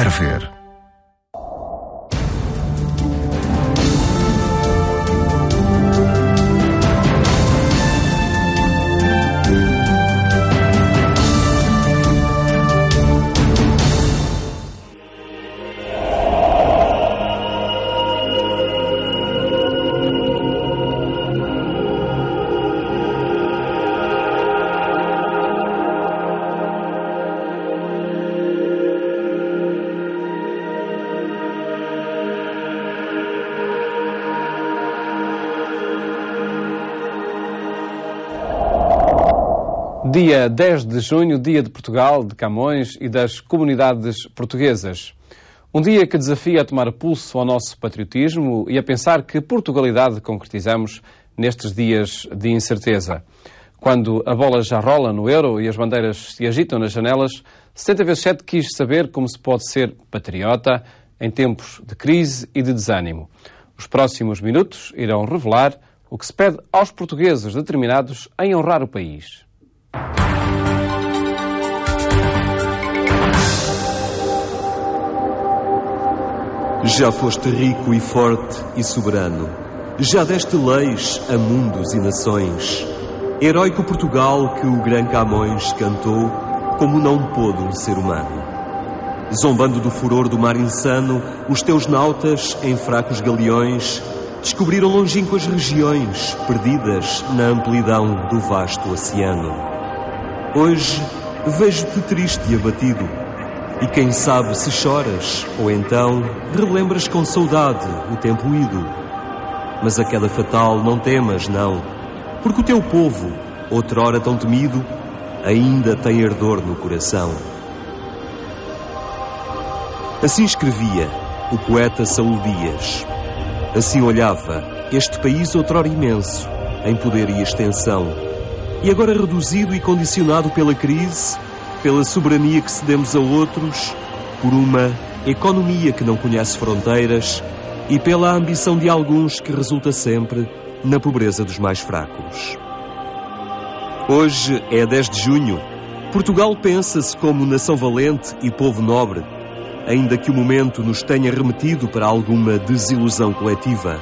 quer ver. Dia 10 de junho, dia de Portugal, de Camões e das comunidades portuguesas. Um dia que desafia a tomar pulso ao nosso patriotismo e a pensar que Portugalidade concretizamos nestes dias de incerteza. Quando a bola já rola no euro e as bandeiras se agitam nas janelas, 70x7 quis saber como se pode ser patriota em tempos de crise e de desânimo. Os próximos minutos irão revelar o que se pede aos portugueses determinados em honrar o país. Já foste rico e forte e soberano. Já deste leis a mundos e nações. Heróico Portugal que o Gran Camões cantou como não pôde um ser humano. Zombando do furor do mar insano, os teus nautas, em fracos galeões, descobriram longínquas regiões perdidas na amplidão do vasto oceano. Hoje vejo-te triste e abatido. E quem sabe se choras, ou então relembras com saudade o tempo ido. Mas a queda fatal não temas, não, porque o teu povo, outrora tão temido, ainda tem ardor no coração. Assim escrevia o poeta Saúl Dias. Assim olhava este país outrora imenso, em poder e extensão, e agora reduzido e condicionado pela crise, pela soberania que cedemos a outros, por uma economia que não conhece fronteiras e pela ambição de alguns que resulta sempre na pobreza dos mais fracos. Hoje é 10 de junho. Portugal pensa-se como nação valente e povo nobre, ainda que o momento nos tenha remetido para alguma desilusão coletiva.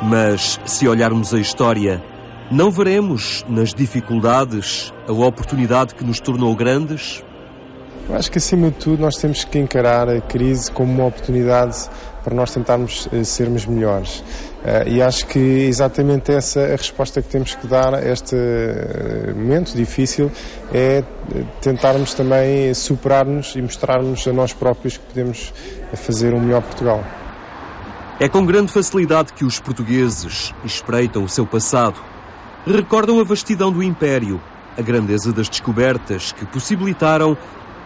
Mas, se olharmos a história, não veremos nas dificuldades a oportunidade que nos tornou grandes? Eu acho que, acima de tudo, nós temos que encarar a crise como uma oportunidade para nós tentarmos sermos melhores. E acho que exatamente essa a resposta que temos que dar a este momento difícil é tentarmos também superar-nos e mostrar-nos a nós próprios que podemos fazer um melhor Portugal. É com grande facilidade que os portugueses espreitam o seu passado. Recordam a vastidão do Império, a grandeza das descobertas que possibilitaram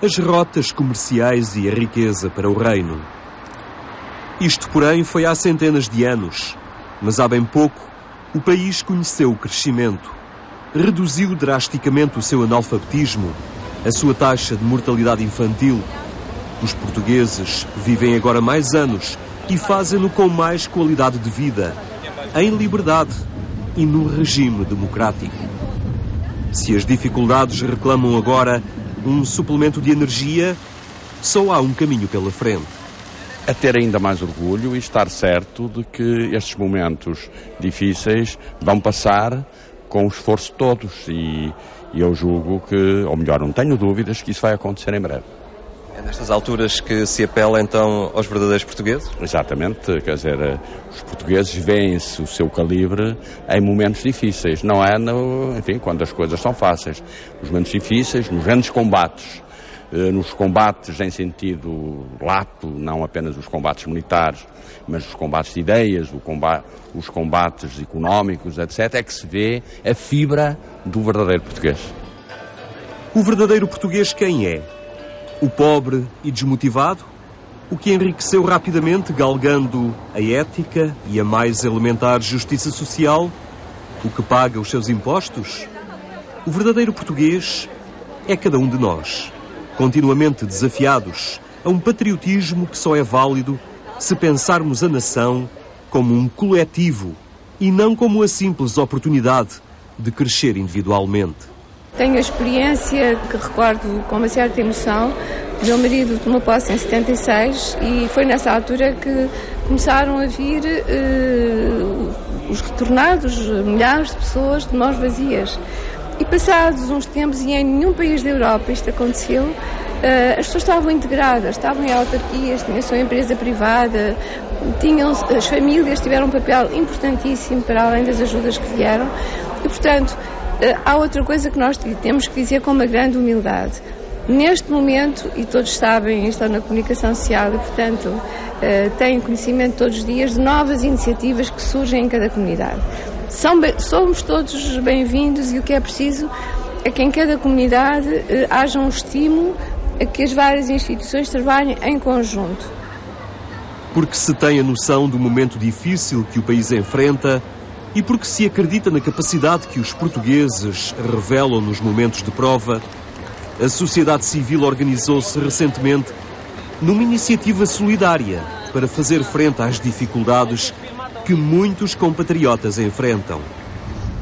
as rotas comerciais e a riqueza para o reino. Isto, porém, foi há centenas de anos, mas há bem pouco o país conheceu o crescimento, reduziu drasticamente o seu analfabetismo, a sua taxa de mortalidade infantil. Os portugueses vivem agora mais anos e fazem-no com mais qualidade de vida, em liberdade e no regime democrático. Se as dificuldades reclamam agora um suplemento de energia, só há um caminho pela frente. A ter ainda mais orgulho e estar certo de que estes momentos difíceis vão passar com o esforço de todos e eu julgo que, ou melhor, não tenho dúvidas que isso vai acontecer em breve. É nestas alturas que se apela então aos verdadeiros portugueses? Exatamente, quer dizer, os portugueses veem-se o seu calibre em momentos difíceis, não é enfim, quando as coisas são fáceis. Nos momentos difíceis, nos grandes combates, nos combates em sentido lato, não apenas os combates militares, mas os combates de ideias, os combates económicos, etc., é que se vê a fibra do verdadeiro português. O verdadeiro português quem é? O pobre e desmotivado? O que enriqueceu rapidamente galgando a ética e a mais elementar justiça social? O que paga os seus impostos? O verdadeiro português é cada um de nós, continuamente desafiados a um patriotismo que só é válido se pensarmos a nação como um coletivo e não como a simples oportunidade de crescer individualmente. Tenho a experiência que recordo com uma certa emoção. Meu marido tomou posse em 76 e foi nessa altura que começaram a vir os retornados, milhares de pessoas de mãos vazias. E passados uns tempos, e em nenhum país da Europa isto aconteceu, as pessoas estavam integradas, estavam em autarquias, tinham a sua empresa privada, as famílias tiveram um papel importantíssimo para além das ajudas que vieram. E, portanto, há outra coisa que nós temos que dizer com uma grande humildade. Neste momento, e todos sabem, estão na comunicação social e, portanto, têm conhecimento todos os dias de novas iniciativas que surgem em cada comunidade. Somos todos bem-vindos e o que é preciso é que em cada comunidade haja um estímulo a que as várias instituições trabalhem em conjunto. Porque se tem a noção do momento difícil que o país enfrenta e porque se acredita na capacidade que os portugueses revelam nos momentos de prova, a sociedade civil organizou-se recentemente numa iniciativa solidária para fazer frente às dificuldades que muitos compatriotas enfrentam.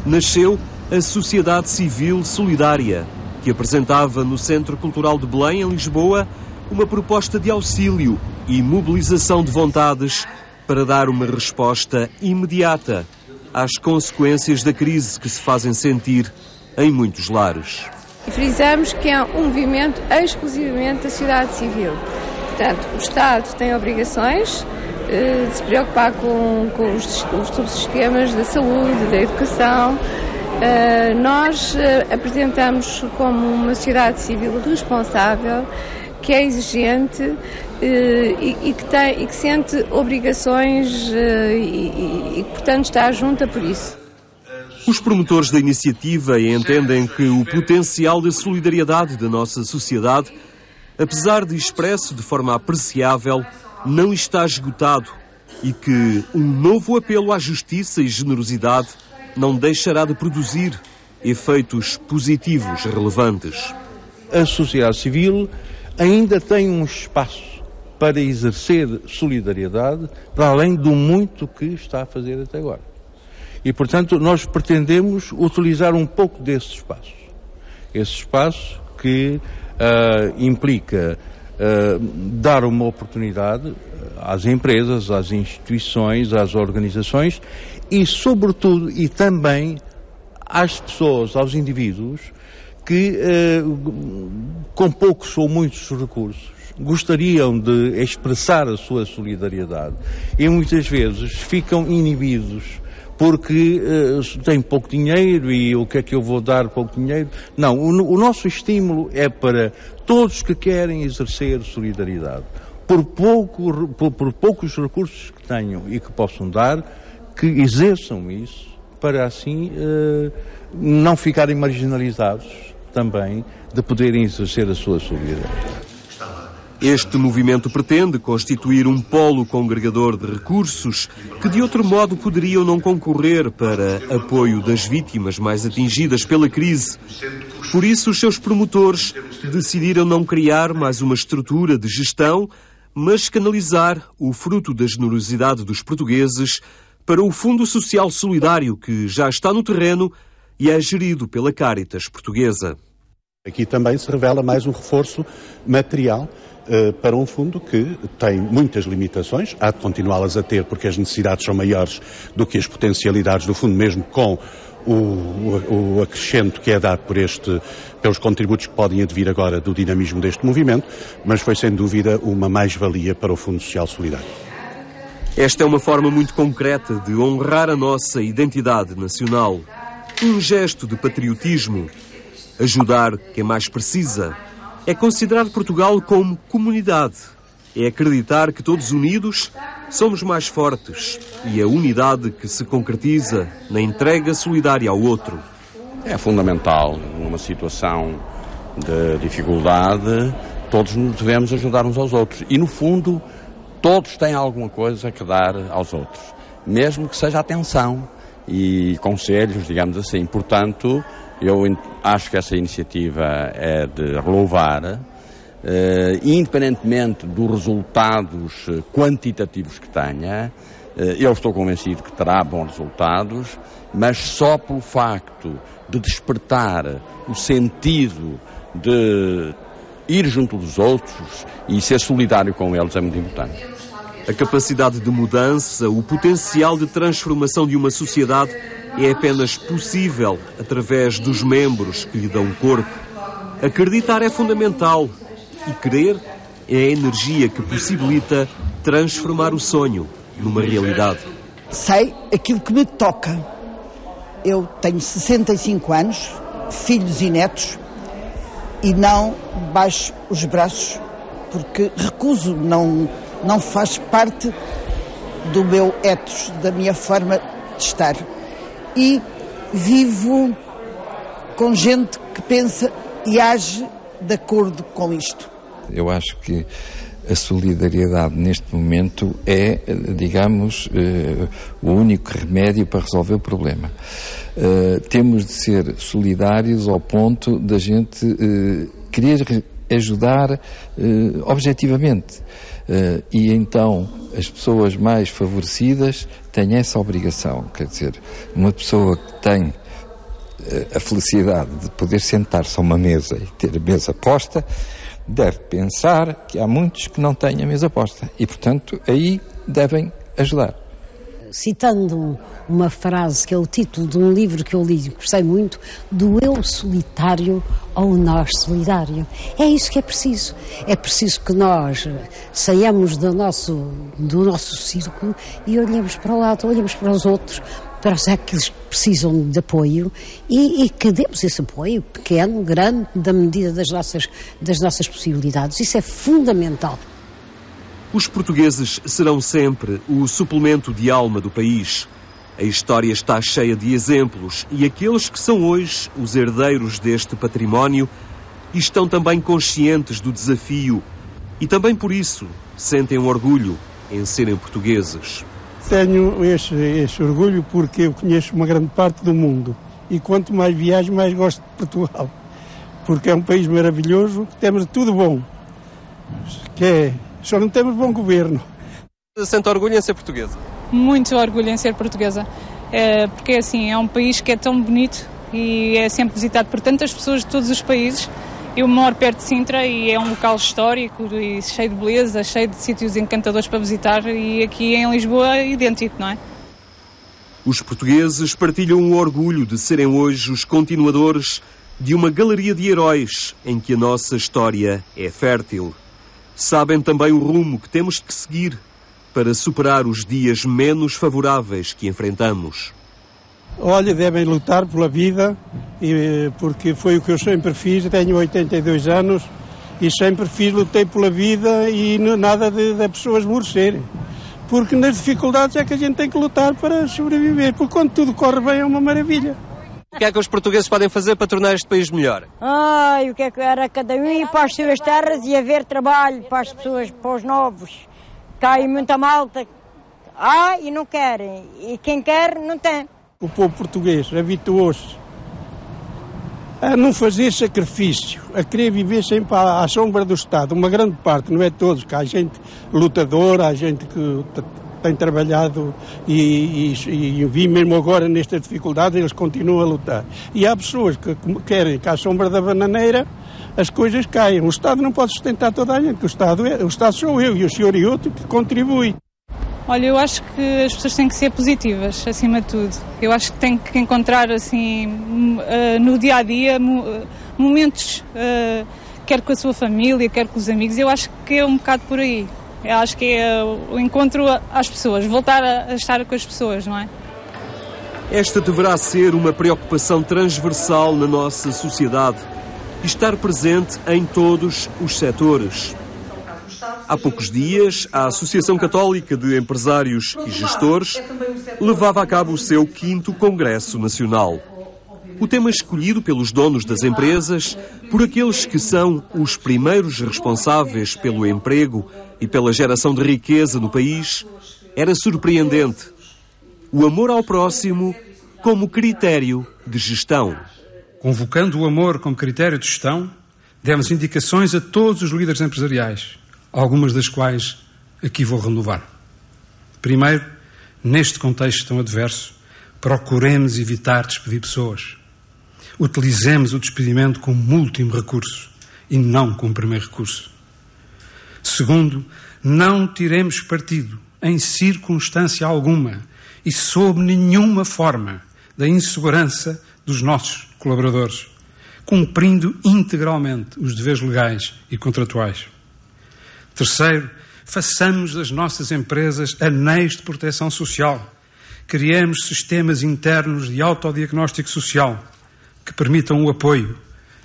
Nasceu a Sociedade Civil Solidária, que apresentava no Centro Cultural de Belém, em Lisboa, uma proposta de auxílio e mobilização de vontades para dar uma resposta imediata às consequências da crise que se fazem sentir em muitos lares. Frisamos que é um movimento exclusivamente da sociedade civil. Portanto, o Estado tem obrigações de se preocupar com os subsistemas da saúde, da educação. Nós apresentamos como uma sociedade civil responsável, que é exigente e que sente obrigações e, portanto, está junta por isso. Os promotores da iniciativa entendem que o potencial da solidariedade da nossa sociedade, apesar de expresso de forma apreciável, não está esgotado e que um novo apelo à justiça e generosidade não deixará de produzir efeitos positivos relevantes. A sociedade civil ainda tem um espaço para exercer solidariedade para além do muito que está a fazer até agora. E, portanto, nós pretendemos utilizar um pouco desse espaço. Esse espaço que implica dar uma oportunidade às empresas, às instituições, às organizações e, sobretudo, e também às pessoas, aos indivíduos que, com poucos ou muitos recursos, gostariam de expressar a sua solidariedade e muitas vezes ficam inibidos porque têm pouco dinheiro e o que é que eu vou dar pouco dinheiro? Não, o nosso estímulo é para todos que querem exercer solidariedade, por poucos recursos que tenham e que possam dar, que exerçam isso, para assim não ficarem marginalizados também de poderem exercer a sua solidariedade. Este movimento pretende constituir um polo congregador de recursos que de outro modo poderiam não concorrer para apoio das vítimas mais atingidas pela crise. Por isso, os seus promotores decidiram não criar mais uma estrutura de gestão, mas canalizar o fruto da generosidade dos portugueses para o Fundo Social Solidário, que já está no terreno e é gerido pela Caritas Portuguesa. Aqui também se revela mais um reforço material para um fundo que tem muitas limitações, há de continuá-las a ter porque as necessidades são maiores do que as potencialidades do fundo, mesmo com o acrescento que é dado pelos contributos que podem advir agora do dinamismo deste movimento, mas foi sem dúvida uma mais-valia para o Fundo Social Solidário. Esta é uma forma muito concreta de honrar a nossa identidade nacional. Um gesto de patriotismo. Ajudar quem mais precisa. É considerar Portugal como comunidade. É acreditar que todos unidos somos mais fortes. E a unidade que se concretiza na entrega solidária ao outro. É fundamental, numa situação de dificuldade, todos nos devemos ajudar uns aos outros. E, no fundo, todos têm alguma coisa que dar aos outros. Mesmo que seja atenção e conselhos, digamos assim. Portanto, eu acho que essa iniciativa é de louvar, independentemente dos resultados quantitativos que tenha, Eu estou convencido que terá bons resultados, mas só pelo facto de despertar o sentido de ir junto dos outros e ser solidário com eles é muito importante. A capacidade de mudança, o potencial de transformação de uma sociedade é apenas possível através dos membros que lhe dão corpo. Acreditar é fundamental e crer é a energia que possibilita transformar o sonho numa realidade. Sei aquilo que me toca. Eu tenho 65 anos, filhos e netos, e não baixo os braços porque recuso, não faz parte do meu ethos, da minha forma de estar. E vivo com gente que pensa e age de acordo com isto. Eu acho que a solidariedade neste momento é, digamos, o único remédio para resolver o problema. Temos de ser solidários ao ponto da gente querer ajudar objetivamente. E então as pessoas mais favorecidas têm essa obrigação. Quer dizer, uma pessoa que tem a felicidade de poder sentar-se a uma mesa e ter a mesa posta, deve pensar que há muitos que não têm a mesa posta e, portanto, aí devem ajudar. Citando uma frase que é o título de um livro que eu li e gostei muito, do eu solitário ao nós solidário. É isso que é preciso. É preciso que nós saiamos do nosso círculo e olhemos para o lado, olhemos para os outros, para aqueles que precisam de apoio e que demos esse apoio, pequeno, grande, da medida das nossas possibilidades. Isso é fundamental. Os portugueses serão sempre o suplemento de alma do país. A história está cheia de exemplos e aqueles que são hoje os herdeiros deste património estão também conscientes do desafio e também por isso sentem um orgulho em serem portugueses. Tenho esse orgulho porque eu conheço uma grande parte do mundo e quanto mais viajo, mais gosto de Portugal. Porque é um país maravilhoso, temos tudo bom. Só não temos bom governo. Sente orgulho em ser portuguesa? Muito orgulho em ser portuguesa. Porque assim, é um país que é tão bonito e é sempre visitado por tantas pessoas de todos os países. Eu moro perto de Sintra e é um local histórico e cheio de beleza, cheio de sítios encantadores para visitar e aqui em Lisboa é idêntico, não é? Os portugueses partilham o orgulho de serem hoje os continuadores de uma galeria de heróis em que a nossa história é fértil. Sabem também o rumo que temos que seguir para superar os dias menos favoráveis que enfrentamos. Olha, devem lutar pela vida, porque foi o que eu sempre fiz. Tenho 82 anos e sempre lutei pela vida e nada de pessoas esmorecerem. Porque nas dificuldades é que a gente tem que lutar para sobreviver, porque quando tudo corre bem é uma maravilha. O que é que os portugueses podem fazer para tornar este país melhor? O que é que era cada um ir para as suas terras e haver trabalho para as pessoas, para os novos. Cai muita malta. E não querem. E quem quer, não tem. O povo português habituou-se a não fazer sacrifício, a querer viver sempre à sombra do Estado. Uma grande parte, não é todos, que há gente lutadora, há gente que tem trabalhado e vi mesmo agora nestas dificuldades, eles continuam a lutar. E há pessoas que querem que à sombra da bananeira as coisas caiam. O Estado não pode sustentar toda a gente, o Estado sou eu e o senhor e outro que contribuem. Olha, eu acho que as pessoas têm que ser positivas, acima de tudo. Eu acho que têm que encontrar, assim, no dia-a-dia, momentos, quer com a sua família, quer com os amigos. Eu acho que é um bocado por aí. Eu acho que é o encontro às pessoas, voltar a estar com as pessoas, não é? Esta deverá ser uma preocupação transversal na nossa sociedade e estar presente em todos os setores. Há poucos dias, a Associação Católica de Empresários e Gestores levava a cabo o seu 5º Congresso Nacional. O tema escolhido pelos donos das empresas, por aqueles que são os primeiros responsáveis pelo emprego e pela geração de riqueza no país, era surpreendente. O amor ao próximo como critério de gestão. Convocando o amor como critério de gestão, demos indicações a todos os líderes empresariais, algumas das quais aqui vou renovar. Primeiro, neste contexto tão adverso, procuremos evitar despedir pessoas. Utilizemos o despedimento como último recurso e não como primeiro recurso. Segundo, não tiremos partido, em circunstância alguma e sob nenhuma forma, da insegurança dos nossos colaboradores, cumprindo integralmente os deveres legais e contratuais. Terceiro, façamos das nossas empresas anéis de proteção social. Criemos sistemas internos de autodiagnóstico social que permitam o apoio,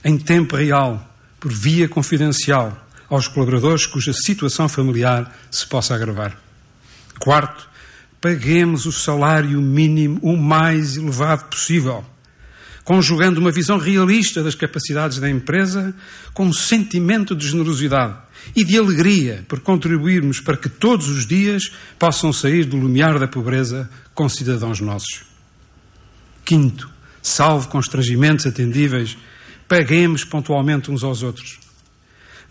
em tempo real, por via confidencial, aos colaboradores cuja situação familiar se possa agravar. Quarto, paguemos o salário mínimo o mais elevado possível, conjugando uma visão realista das capacidades da empresa com um sentimento de generosidade e de alegria por contribuirmos para que todos os dias possam sair do limiar da pobreza com cidadãos nossos. Quinto, salvo constrangimentos atendíveis, paguemos pontualmente uns aos outros.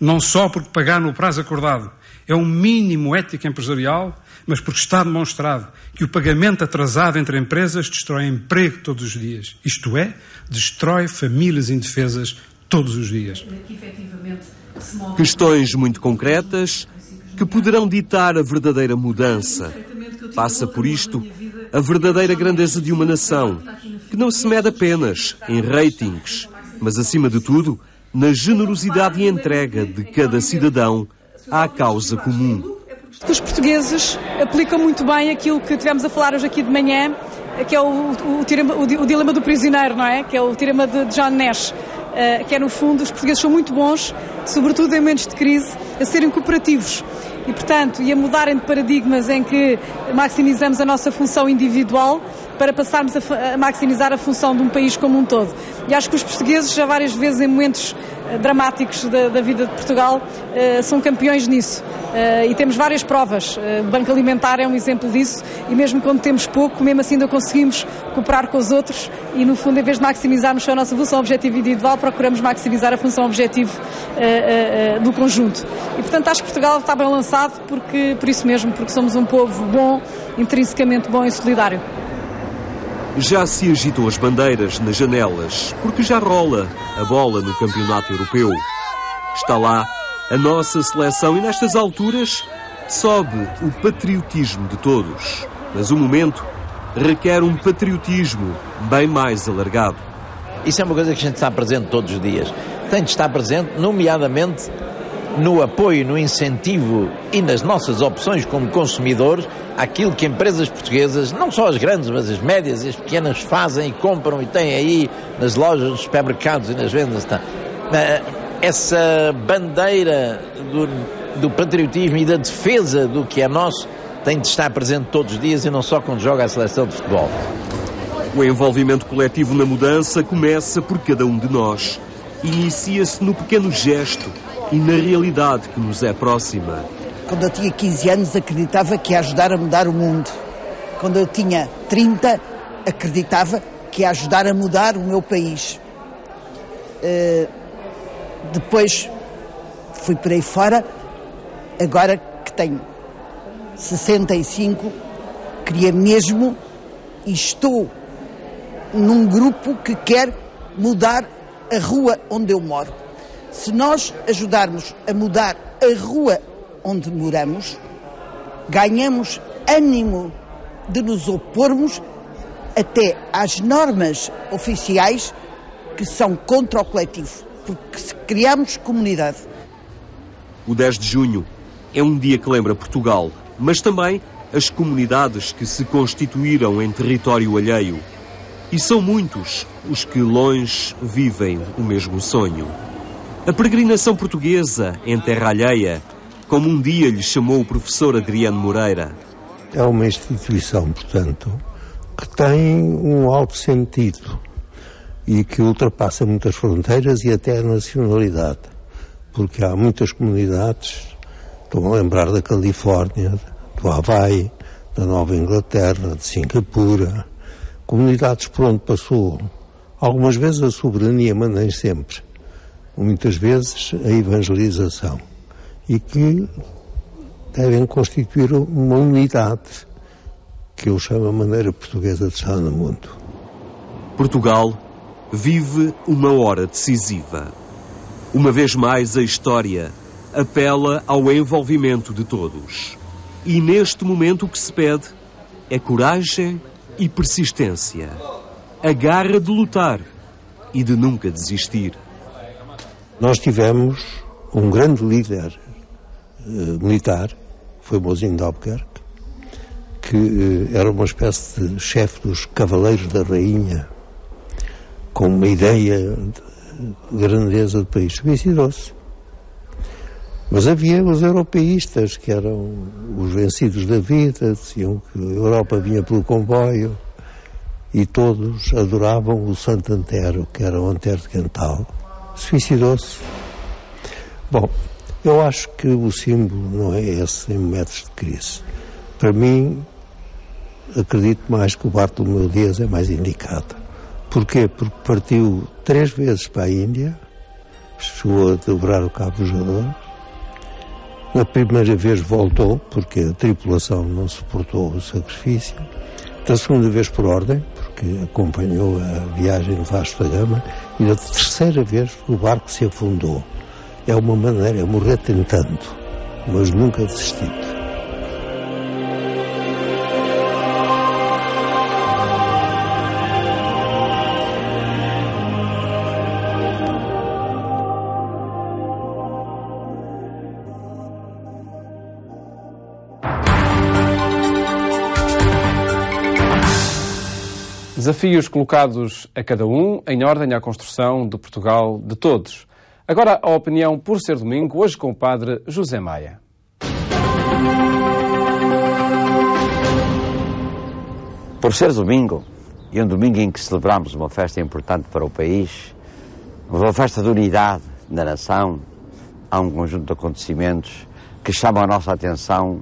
Não só porque pagar no prazo acordado é um mínimo ético empresarial, mas porque está demonstrado que o pagamento atrasado entre empresas destrói emprego todos os dias. Isto é, destrói famílias indefesas todos os dias. Questões muito concretas que poderão ditar a verdadeira mudança. Passa por isto a verdadeira grandeza de uma nação, que não se mede apenas em ratings, mas acima de tudo na generosidade e entrega de cada cidadão à causa comum. Os portugueses aplicam muito bem aquilo que tivemos a falar hoje aqui de manhã, que é o dilema do prisioneiro, não é? Que é o dilema de John Nash, que é, no fundo, os portugueses são muito bons, sobretudo em momentos de crise, a serem cooperativos e, portanto, a mudarem de paradigmas em que maximizamos a nossa função individual para passarmos a maximizar a função de um país como um todo. E acho que os portugueses, já várias vezes em momentos dramáticos da vida de Portugal, são campeões nisso. E temos várias provas. O Banco Alimentar é um exemplo disso, e mesmo quando temos pouco, mesmo assim ainda conseguimos cooperar com os outros e, no fundo, em vez de maximizarmos só a nossa função objetiva individual, procuramos maximizar a função objetiva do conjunto. E, portanto, acho que Portugal está bem lançado por isso mesmo, porque somos um povo bom, intrinsecamente bom e solidário. Já se agitam as bandeiras nas janelas, porque já rola a bola no campeonato europeu. Está lá a nossa seleção e, nestas alturas, sobe o patriotismo de todos. Mas o momento requer um patriotismo bem mais alargado. Isso é uma coisa que a gente está presente todos os dias. Tem de estar presente, nomeadamente, no apoio, no incentivo e nas nossas opções como consumidores, aquilo que empresas portuguesas, não só as grandes, mas as médias e as pequenas, fazem e compram e têm aí nas lojas, nos supermercados e nas vendas. Essa bandeira do patriotismo e da defesa do que é nosso tem de estar presente todos os dias e não só quando joga a seleção de futebol. O envolvimento coletivo na mudança começa por cada um de nós. Inicia-se no pequeno gesto e na realidade que nos é próxima. Quando eu tinha 15 anos, acreditava que ia ajudar a mudar o mundo. Quando eu tinha 30, acreditava que ia ajudar a mudar o meu país. Depois fui por aí fora. Agora que tenho 65, queria mesmo e estou num grupo que quer mudar a rua onde eu moro. Se nós ajudarmos a mudar a rua onde moramos, ganhamos ânimo de nos opormos até às normas oficiais que são contra o coletivo, porque criamos comunidade. O 10 de junho é um dia que lembra Portugal, mas também as comunidades que se constituíram em território alheio. E são muitos os que longe vivem o mesmo sonho. A peregrinação portuguesa em terra alheia, como um dia lhe chamou o professor Adriano Moreira. É uma instituição, portanto, que tem um alto sentido e que ultrapassa muitas fronteiras e até a nacionalidade, porque há muitas comunidades, estou a lembrar da Califórnia, do Havaí, da Nova Inglaterra, de Singapura, comunidades por onde passou algumas vezes a soberania, mas nem sempre, muitas vezes a evangelização, e que devem constituir uma unidade que eu chamo a maneira portuguesa de estar no mundo. Portugal vive uma hora decisiva. Uma vez mais, a história apela ao envolvimento de todos. E neste momento o que se pede é coragem e persistência. A garra de lutar e de nunca desistir. Nós tivemos um grande líder militar, foi Mozinho de Albuquerque, que era uma espécie de chefe dos Cavaleiros da Rainha, com uma ideia de grandeza do país. Suicidou-se. Mas havia os europeístas, que eram os vencidos da vida, diziam que a Europa vinha pelo comboio, e todos adoravam o Santo Antero, que era o Antero de Cantal. Suicidou-se. Bom, eu acho que o símbolo não é esse em momentos de crise. Para mim, acredito mais que o Bartolomeu Dias é mais indicado. Porquê? Porque partiu 3 vezes para a Índia, chegou a dobrar o Cabo dos Jogadores. Na primeira vez voltou, porque a tripulação não suportou o sacrifício. Da segunda vez por ordem, porque acompanhou a viagem de Vasco da Gama. E da terceira vez o barco se afundou. É uma maneira, é morrer tentando, mas nunca desistindo. Desafios colocados a cada um em ordem à construção de Portugal de todos. Agora a opinião por ser domingo, hoje com o padre José Maia. Por ser domingo, e um domingo em que celebramos uma festa importante para o país, uma festa de unidade da nação, há um conjunto de acontecimentos que chamam a nossa atenção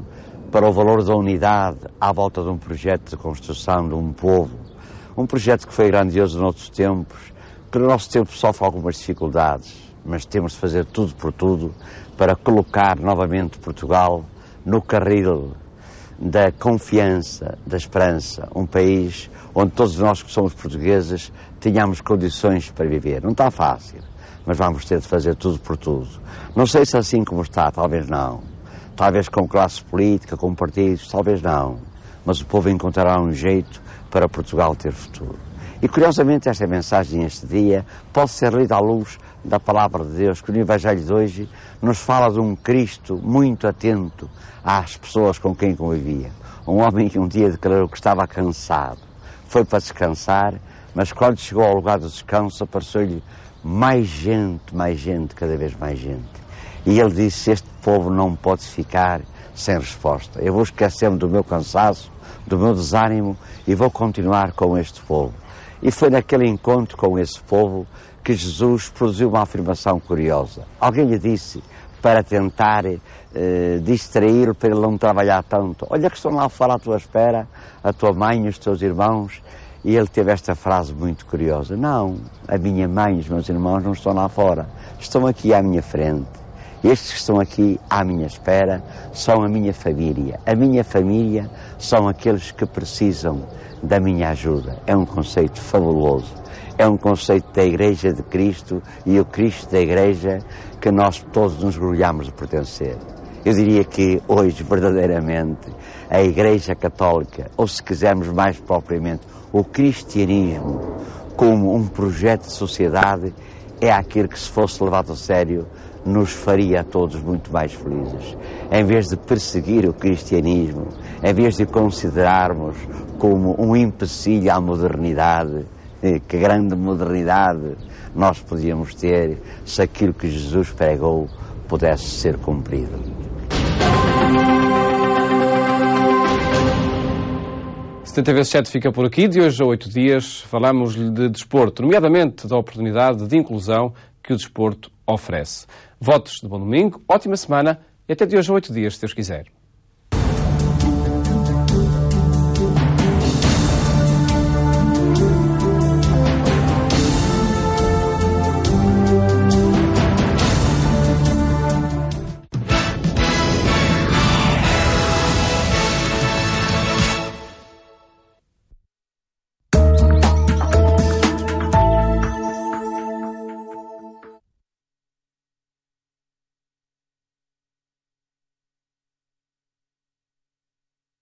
para o valor da unidade à volta de um projeto de construção de um povo. Um projeto que foi grandioso noutros tempos, que no nosso tempo sofre algumas dificuldades, mas temos de fazer tudo por tudo para colocar novamente Portugal no carril da confiança, da esperança. Um país onde todos nós que somos portugueses tenhamos condições para viver. Não está fácil, mas vamos ter de fazer tudo por tudo. Não sei se assim como está, talvez não. Talvez com classe política, com partidos, talvez não. Mas o povo encontrará um jeito para Portugal ter futuro. E curiosamente esta mensagem, este dia, pode ser lida à luz da palavra de Deus, que no Evangelho de hoje nos fala de um Cristo muito atento às pessoas com quem convivia. Um homem que um dia declarou que estava cansado. Foi para descansar, mas quando chegou ao lugar do descanso apareceu-lhe mais gente, cada vez mais gente. E ele disse, este povo não pode ficar sem resposta. Eu vou esquecer-me do meu cansaço, do meu desânimo e vou continuar com este povo. E foi naquele encontro com esse povo que Jesus produziu uma afirmação curiosa. Alguém lhe disse, para tentar distraí-lo, para ele não trabalhar tanto, olha que estão lá fora à tua espera, a tua mãe e os teus irmãos. E ele teve esta frase muito curiosa. Não, a minha mãe e os meus irmãos não estão lá fora, estão aqui à minha frente. Estes que estão aqui à minha espera são a minha família. A minha família são aqueles que precisam da minha ajuda. É um conceito fabuloso. É um conceito da Igreja de Cristo e o Cristo da Igreja que nós todos nos orgulhamos de pertencer. Eu diria que hoje, verdadeiramente, a Igreja Católica, ou se quisermos mais propriamente, o cristianismo, como um projeto de sociedade, é aquilo que, se fosse levado a sério, nos faria a todos muito mais felizes. Em vez de perseguir o cristianismo, em vez de considerarmos como um empecilho à modernidade, que grande modernidade nós podíamos ter se aquilo que Jesus pregou pudesse ser cumprido. 70x7 fica por aqui. De hoje a 8 dias falamos de desporto, nomeadamente da oportunidade de inclusão que o desporto oferece. Votos de bom domingo, ótima semana e até de hoje a 8 dias, se Deus quiser.